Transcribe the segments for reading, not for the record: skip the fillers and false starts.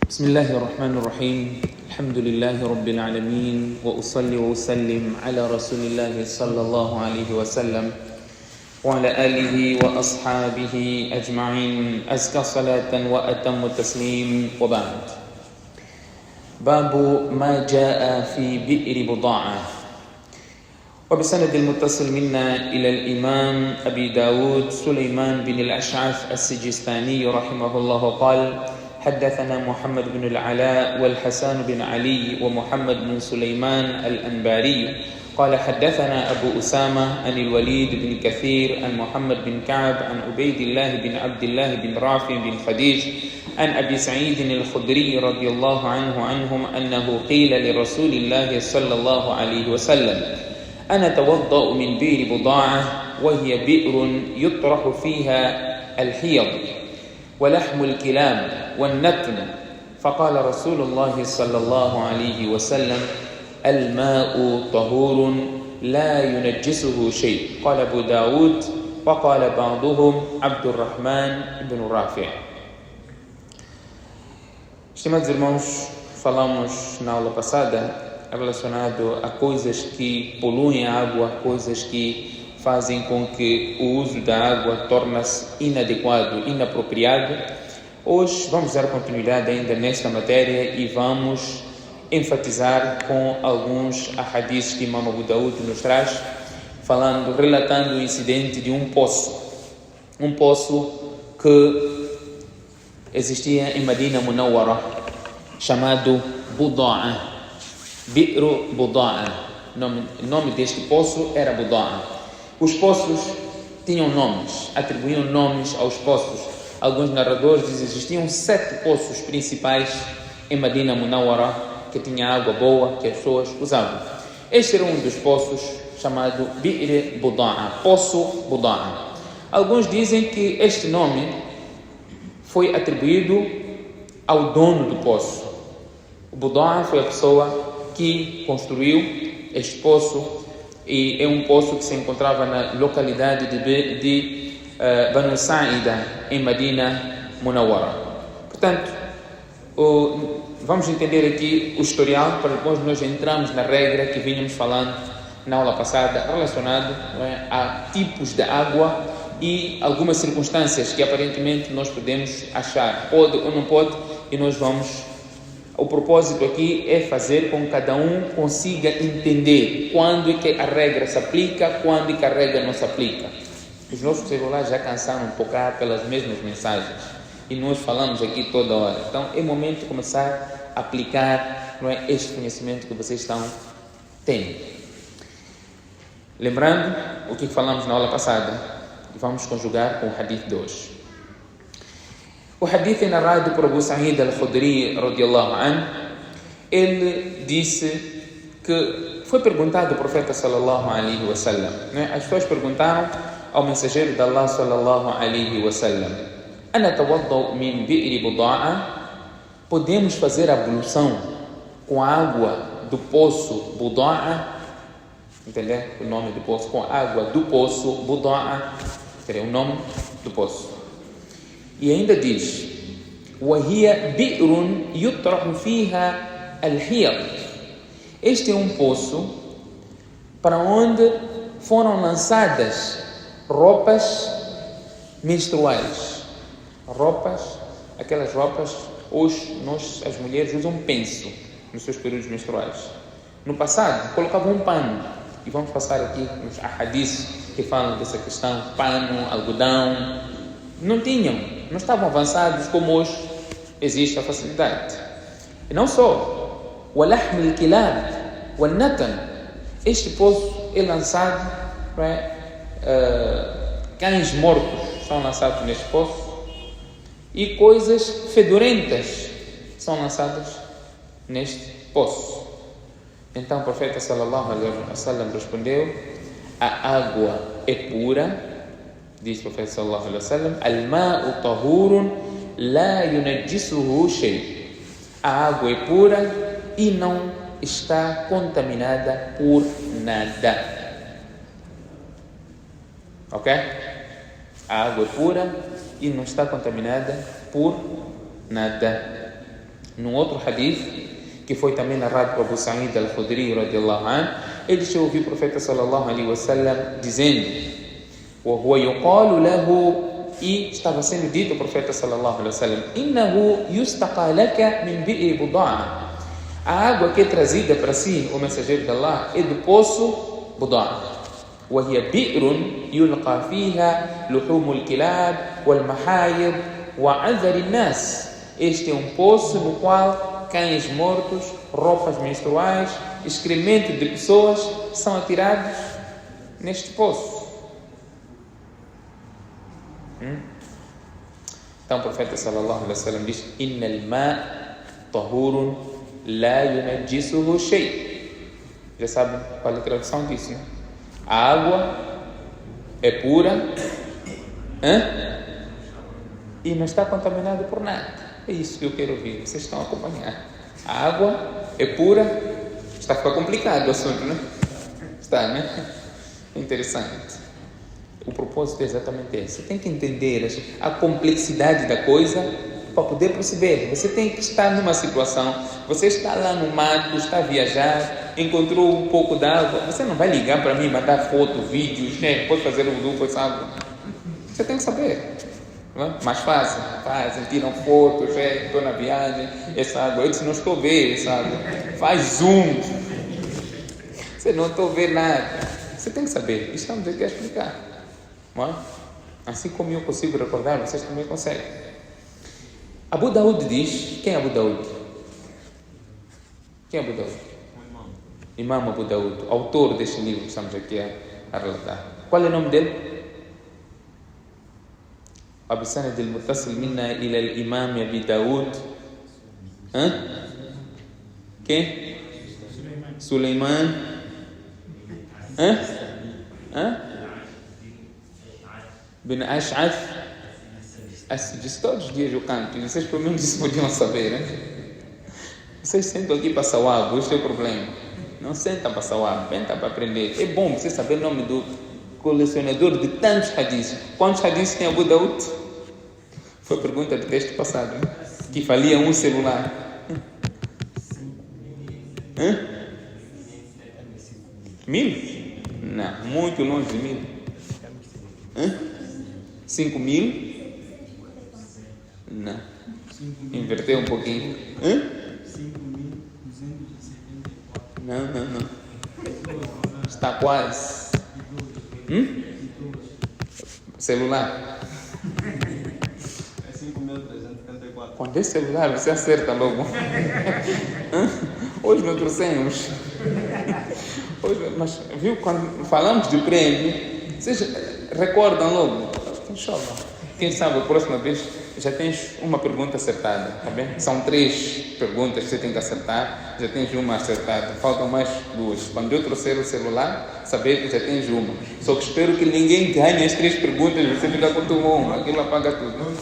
بسم الله الرحمن الرحيم الحمد لله رب العالمين وأصلي وأسلم على رسول الله صلى الله عليه وسلم وعلى آله وأصحابه أجمعين أزكى صلاة وأتم التسليم وبعد. باب ما جاء في بئر بضاعة. وبسند المتصل منا إلى الإمام أبي داود سليمان بن الأشعث السجستاني رحمه الله قال: حدثنا محمد بن العلاء والحسن بن علي ومحمد بن سليمان الأنباري قال: حدثنا أبو أسامة عن الوليد بن كثير عن محمد بن كعب عن عبيد الله بن عبد الله بن رافع بن خديج عن أبي سعيد الخدري رضي الله عنهم أنه قيل لرسول الله صلى الله عليه وسلم: أنا أتوضأ من بئر بضاعة وهي بئر يطرح فيها الحيض ولحم الكلاب والنتن. فقال رسول الله صلى الله عليه وسلم: الماء طهور لا ينجسه شيء. قال أبو داود وقال بعضهم عبد الرحمن بن رافع. Estimados irmãos, falamos na aula passada relacionado a coisas que poluem a água, coisas que fazem com que o uso da água torne-se inadequado, inapropriado. Hoje vamos dar continuidade ainda nesta matéria e vamos enfatizar com alguns ahadiths que Imam Abu Daud nos traz, relatando o incidente de um poço que existia em Medina Munawwara, chamado Buda'a, Bi'ru Buda'a. O nome deste poço era Buda'a. Os poços tinham nomes, atribuíam nomes aos poços. Alguns narradores dizem que existiam 7 poços principais em Medina Munawwara que tinha água boa, que as pessoas usavam. Este era um dos poços, chamado Bi'r Buda'a, Poço Buda'a. Alguns dizem que este nome foi atribuído ao dono do poço. O Buda'a foi a pessoa que construiu este poço, e é um poço que se encontrava na localidade de Banu Sa'ida, em Medina Munawwara. Portanto, vamos entender aqui o historial para depois nós entrarmos na regra que vínhamos falando na aula passada, relacionado a tipos de água e algumas circunstâncias que aparentemente nós podemos achar, pode ou não pode, e nós vamos... O propósito aqui é fazer com que cada um consiga entender quando é que a regra se aplica, quando é que a regra não se aplica. Os nossos celulares já cansaram de tocar pelas mesmas mensagens e nós falamos aqui toda hora. Então é momento de começar a aplicar este conhecimento que vocês estão tendo. Lembrando o que falamos na aula passada, e vamos conjugar com o hadith de hoje. O hadith é narrado por Abu Sa'id al-Khudri radiyallahu anhu. Ele disse que foi perguntado ao profeta sallallahu alaihi wasallam. As pessoas perguntaram ao mensageiro de Allah sallallahu alaihi wasallam: Ana tawaddau min bi'ri buda'a? Podemos fazer ablução com a água do poço Buda'a? Entendeu? O nome do poço, com a água do poço Buda'a. Entendeu? O nome do poço. E ainda diz: وَهِيَ بِئْرٌ يُطْرَحُ فِيهَا الْحِيَض. Este é um poço para onde foram lançadas roupas menstruais. Aquelas roupas, hoje as mulheres usam penso nos seus períodos menstruais. No passado, colocavam um pano. E vamos passar aqui nos ahadiths que falam dessa questão: pano, algodão. Não estavam avançados como hoje existe a facilidade. E não só, وَلَحْمِ الْكِلَابِ وَالنَّتَنِ. Este poço é lançado, cães mortos são lançados neste poço e coisas fedorentas são lançadas neste poço. Então o profeta sallallahu alaihi wasallam respondeu: a água é pura. Diz o profeta sallallahu alaihi wasallam: Al-ma'u tahurun la yunajjisuhu shay. A água é pura e não está contaminada por nada. Ok? A água é pura e não está contaminada por nada. Num outro hadith, que foi também narrado por Abu Sa'id al-Khudri radiyallahu anhu, ele já ouviu o profeta sallallahu alaihi wasallam dizendo: وَهُوَ يُقَالُ لَهُ, e estava sendo dito ao profeta sallallahu alaihi wasallam: إِنَّهُ يُسْتَقَى لَكَ مِنْ بِئْرِ بُضَاعَةٍ. A água que é trazida para si, o mensageiro de Allah, é do poço Budaa. وهي بئر يلقى فيها لحوم الكلاب والمحايض وعذر الناس. Este é um poço no qual cães mortos, roupas menstruais, excremento de pessoas são atirados neste poço. Então o profeta sallallahu alaihi wasallam diz: Innal ma tahurun la yunajjisuhu shay. Já sabem qual é a tradução disso, né? A água é pura e não está contaminada por nada. É isso que eu quero ouvir. Vocês estão a acompanhar. A água é pura. Está a ficar complicado o assunto, né? Está, né? Interessante. O propósito é exatamente esse. Você tem que entender a complexidade da coisa para poder perceber. Você tem que estar numa situação, você está lá no mato, está a viajar, encontrou um pouco d'água, você não vai ligar para mim, mandar foto, vídeos, né? Pode fazer o wudu com essa água. Você tem que saber. Mais fácil, fazem, tiram fotos, estou na viagem, essa água, eu disse, não estou vendo essa água. Faz zoom. Você não estou vendo nada. Você tem que saber. Estamos aqui a explicar. Não é? Assim como eu consigo recordar, vocês também conseguem. Abu Daud diz, quem é Abu Daud? Quem é Abu Daud? Imam Abu Daud, autor deste livro que estamos aqui a relatar. Qual é o nome dele? بسند المتصل منا إلى الإمام أبي داود quem? Suleiman bin Ash'ath. Disse todos os dias eu canto, vocês pelo menos isso podiam saber, né? Vocês sentam aqui para sawab, este é o problema. Não sentam para sawab, sentam para aprender. É bom você saber o nome do colecionador de tantos hadiths. Quantos hadiths tem Abu Daud? Foi a pergunta do texto passado, né? Que falia um celular. 1000? Não, muito longe de 1000. 5000? Não. Inverteu um pouquinho. 5.274. Não. Está quase. Celular. É 5.374. Quando é celular, você acerta logo. Hoje não trouxemos. Mas viu, quando falamos de prêmio, vocês recordam logo. Inshallah. Quem sabe a próxima vez já tens uma pergunta acertada, tá bem? São 3 perguntas que você tem que acertar, já tens uma acertada, faltam mais 2. Quando eu trouxer o celular, saber que já tens uma. Só que espero que ninguém ganhe as 3 perguntas, você fica com uma, aquilo apaga tudo. Vamos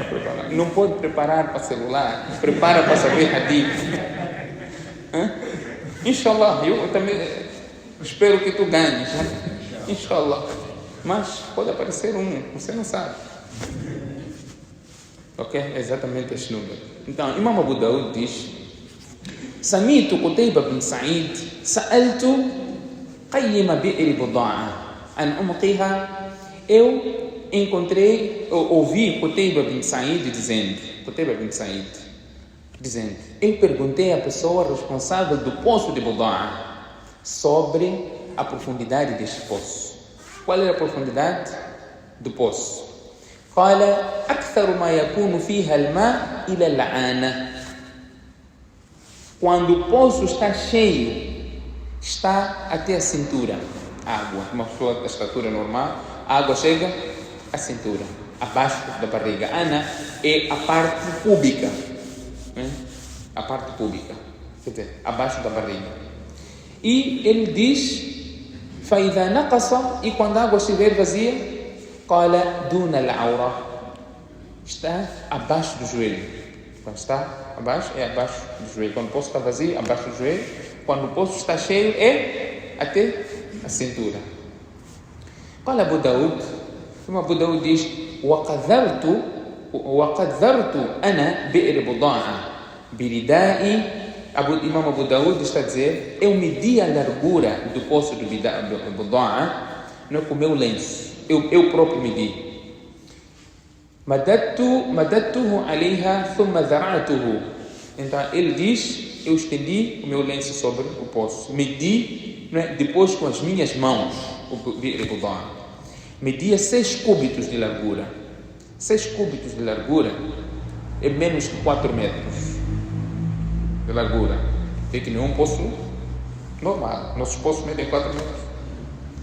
preparar. Não pode preparar para celular, prepara para saber hadith. Inshallah, eu também espero que tu ganhes, né? Inshallah. Mas pode aparecer você não sabe. Ok? É exatamente este número. Então, Imam Abu Daud diz: Sami'tu Qutayba bin Sa'id, sa'altu qayyima bi'ri buda'a an umqiha. Eu ouvi Qutayba bin Sa'id dizendo, eu perguntei à pessoa responsável do poço de Buda'a sobre a profundidade deste poço. Qual é a profundidade do poço? قال أكثر ما يكون فيها الماء إلى العانة. Quando o poço está cheio, está até a cintura. Água, uma pessoa da estatura normal, a água chega à cintura, abaixo da barriga. Ana é a parte pública, né? A parte pública, quer dizer, abaixo da barriga. E ele diz: فإذا نقص, e quando a água estiver vazia, قال دون العورة, está abaixo do joelho. Quando está abaixo, é abaixo do joelho. Quando o poço está vazio, abaixo do joelho. Quando o poço está cheio, é até a cintura. قال أبو داود, Abu Daud diz: وقد ذرت أنا بئر بضاعة. Biridai, Imam Abu Daud está a dizer, eu medi a largura do poço do Budaa, não é com o meu lenço, eu próprio medi. Madattuhu alayha thumma zara'tuhu. Então ele diz, eu estendi o meu lenço sobre o poço, medi, não é, depois com as minhas mãos o Budaa. Media 6 cúbitos de largura. 6 cúbitos de largura é menos de 4 metros de largura. Tem que nenhum poço normal. Nossos poços medem 4 metros.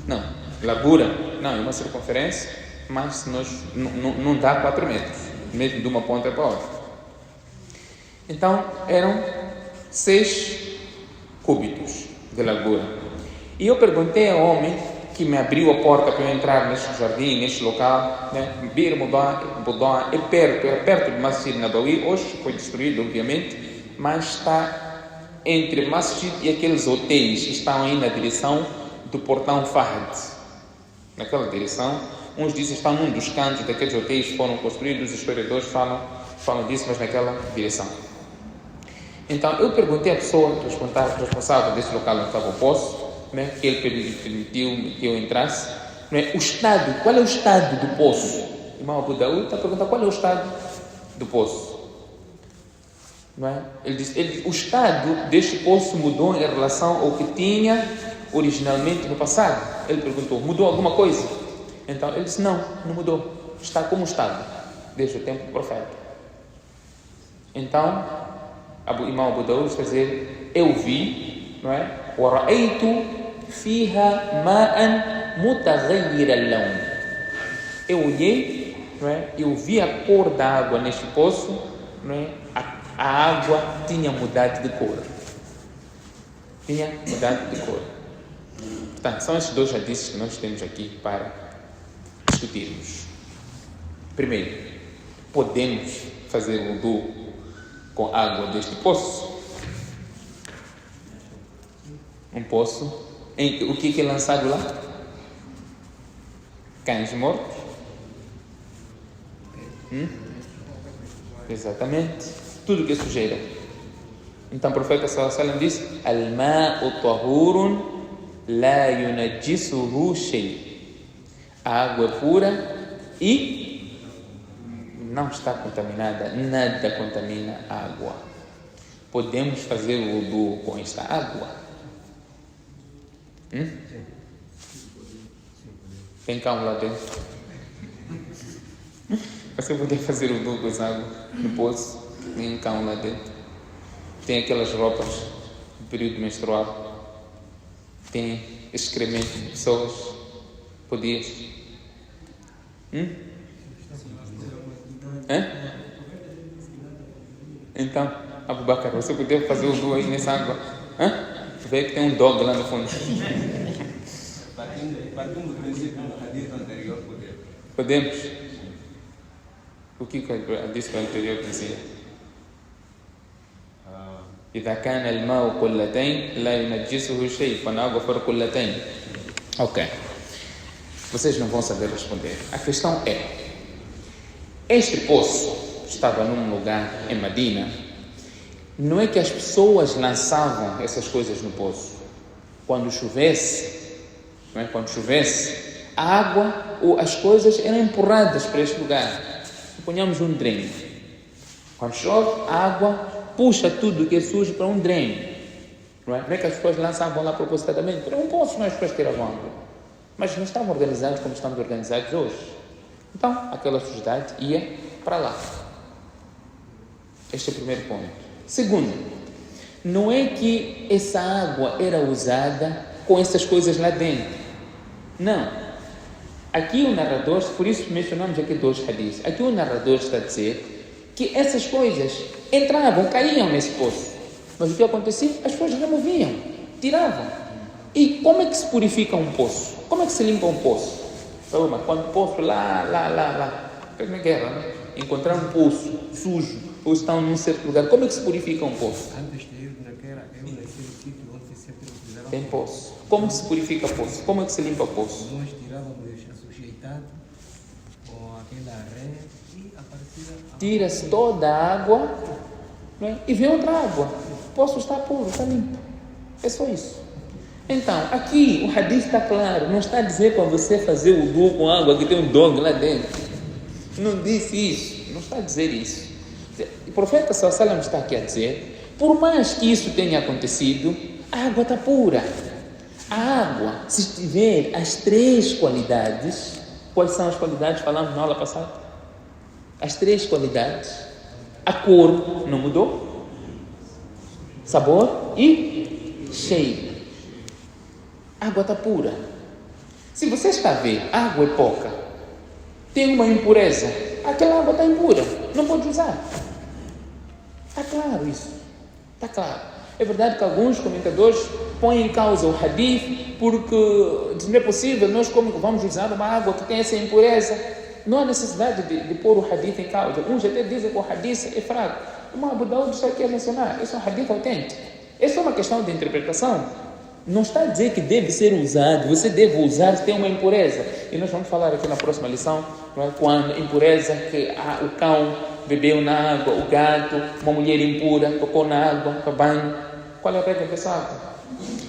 Não. Largura, não, é uma circunferência, mas não dá 4 metros, mesmo de uma ponta para a outra. Então, eram 6 cúbitos de largura. E eu perguntei ao homem que me abriu a porta para eu entrar neste jardim, neste local, né? Bir Budaa é perto do Masjid Nabawi. Hoje foi destruído, obviamente, mas está entre Masjid e aqueles hotéis que estão aí na direção do portão Fahd. Naquela direção, uns dizem que estão num dos cantos daqueles hotéis que foram construídos, os historiadores falam disso, mas naquela direção. Então, eu perguntei à pessoa responsável desse local onde estava o poço, né, que ele permitiu que eu entrasse, né, qual é o estado do poço? O Imam Abu Daud está a perguntar qual é o estado do poço. Não é? Ele disse, o estado deste poço mudou em relação ao que tinha originalmente no passado. Ele perguntou, mudou alguma coisa? Então ele disse, não mudou, está como estava desde o tempo do profeta. Então Imam Abu Daud está a dizer, eu vi, não é? وَرَأَيْتُ فِيهَا مَاءً مُتَغَيِّرَ اللَّوْنِ. Eu olhei, não é? Eu vi a cor da água neste poço, não é? A água tinha mudado de cor. Portanto, são esses 2 hadiths que nós temos aqui para discutirmos. Primeiro, podemos fazer wudu com água deste poço? Um poço, o que é lançado lá? Cães mortos? Exatamente. Tudo que é sujeira. Então o profeta sallallahu alaihi wasallam disse: Al-ma'u tahurun la yunajjisuhu shay. A água é pura e não está contaminada, nada contamina a água. Podemos fazer o wudu com esta água? Tem cão lá dentro. Você poder fazer o wudu com essa água no poço? Tem um cão lá dentro. Tem aquelas roupas do período menstrual. Tem excremento de pessoas. Podias? Então, Abu Bakr, você podia fazer o wudu aí nessa água? Vê que tem um dog lá no fundo. Partindo do princípio do hadith anterior, podemos? O que disse o anterior dizia? إذا كان الماء قلتين لا ينجسه شيء. Quando a água for قلتين. Ok. Vocês não vão saber responder. A questão é: este poço estava num lugar em Medina. Não é que as pessoas lançavam essas coisas no poço. Quando chovesse, a água ou as coisas eram empurradas para este lugar. Suponhamos um dreno. Quando chove, a água puxa tudo que é sujo para um dreno. Não é que as pessoas lançavam lá propositadamente. Era um poço, as pessoas tiravam água. Mas não estavam organizados como estamos organizados hoje. Então, aquela sujidade ia para lá. Este é o primeiro ponto. Segundo, não é que essa água era usada com essas coisas lá dentro. Não. Aqui o narrador, por isso mencionamos aqui 2 hadiths. Aqui o narrador está a dizer que essas coisas entravam, caíam nesse poço. Mas o que acontecia? As pessoas removiam, tiravam. E como é que se purifica um poço? Como é que se limpa um poço? Quando o poço lá, na guerra, né? Encontrar um poço sujo, ou estão num certo lugar, como é que se purifica um poço? Antes de ir naquele sítio onde sempre utilizavam. Tem poço. Como se purifica poço? Como é que se limpa poço? Nós tirávamos sujeitado com aquela areia e a partir tira-se toda a água não é? E vem outra água. O poço está puro, está limpo. É só isso. Então, aqui o hadith está claro, não está a dizer para você fazer o wudu com água que tem um dog lá dentro. Não disse isso, não está a dizer isso. O profeta sallallahu alaihi wasallam está aqui a dizer, por mais que isso tenha acontecido, a água está pura. A água, se tiver as 3 qualidades, quais são as qualidades? Falamos na aula passada. As 3 qualidades, a cor não mudou, sabor e cheiro. A água está pura. Se você está a ver, a água é pouca, tem uma impureza, aquela água está impura, não pode usar. Está claro isso, está claro. É verdade que alguns comentadores põem em causa o hadith porque não é possível, nós como vamos usar uma água que tem essa impureza. Não há necessidade de pôr o hadith em causa. Uns até dizem que o hadith é fraco. O Abu Daud está aqui a mencionar, esse é um hadith autêntico. É só uma questão de interpretação. Não está a dizer que deve ser usado, você deve usar se tem uma impureza. E nós vamos falar aqui na próxima lição, não é? Quando impureza que o cão bebeu na água, o gato, uma mulher impura tocou na água para banho. Qual é a regra dessa água?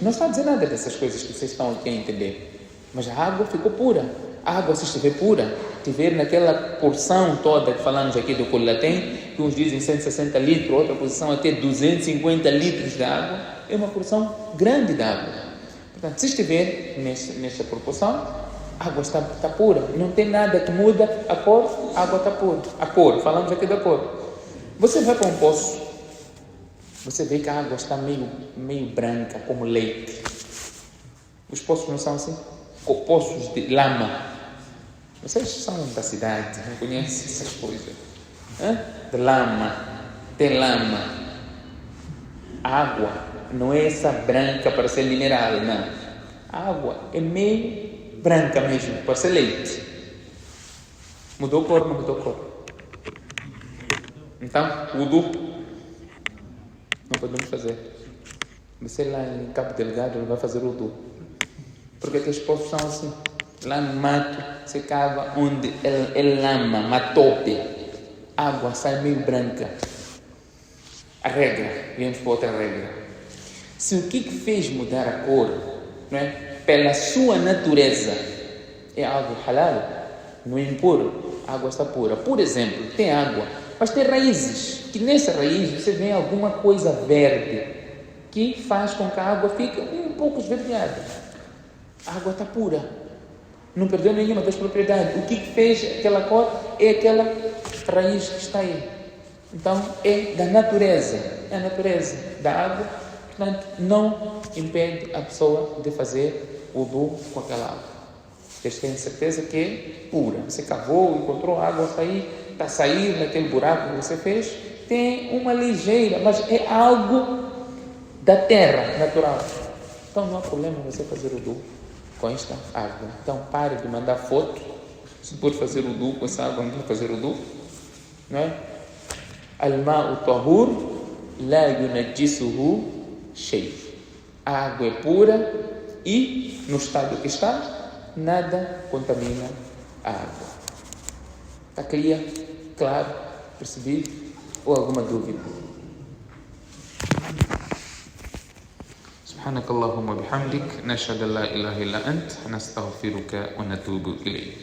Não está a dizer nada dessas coisas que vocês estão aqui a entender. Mas a água ficou pura. A água, se estiver pura, tiver naquela porção toda que falamos aqui do Colatem, que uns dizem 160 litros, outra posição até 250 litros de água, é uma porção grande de água. Portanto, se estiver nessa proporção, a água está pura, não tem nada que muda a cor, a água está pura. A cor, falamos aqui da cor. Você vai para um poço, você vê que a água está meio branca, como leite. Os poços não são assim? Poços de lama. Vocês são da cidade, não conhecem essas coisas. De lama, tem lama. A água não é essa branca para ser mineral, não. A água é meio branca mesmo, para ser leite. Mudou cor, não mudou cor. Então, wudu não podemos fazer. Você lá em Cabo Delgado não vai fazer wudu. Porque aqueles poços são assim. Lá no mato, você cava onde é lama, matope. A água sai meio branca. A regra, viemos para outra regra. Se o que fez mudar a cor, não é? Pela sua natureza, é algo halal, não é impuro, a água está pura. Por exemplo, tem água, mas tem raízes, que nessa raiz você vê alguma coisa verde, que faz com que a água fique um pouco esverdeada. A água está pura. Não perdeu nenhuma das propriedades. O que fez aquela cor é aquela raiz que está aí. Então, é da natureza. É a natureza da água. Portanto, não impede a pessoa de fazer o wudu com aquela água. Vocês têm certeza que é pura. Você cavou, encontrou água está a sair daquele buraco que você fez. Tem uma ligeira, mas é algo da terra, natural. Então, não há problema você fazer o wudu com esta água. Então pare de mandar foto. Se pode fazer wudu com essa água, não pode fazer wudu, não é? Al-ma'u tahur la yunajjisuhu shay. A água é pura e no estado que está, nada contamina a água. Está claro, percebido? Ou alguma dúvida? سبحانك اللهم وبحمدك نشهد أن لا إله إلا أنت نستغفرك ونتوب إليك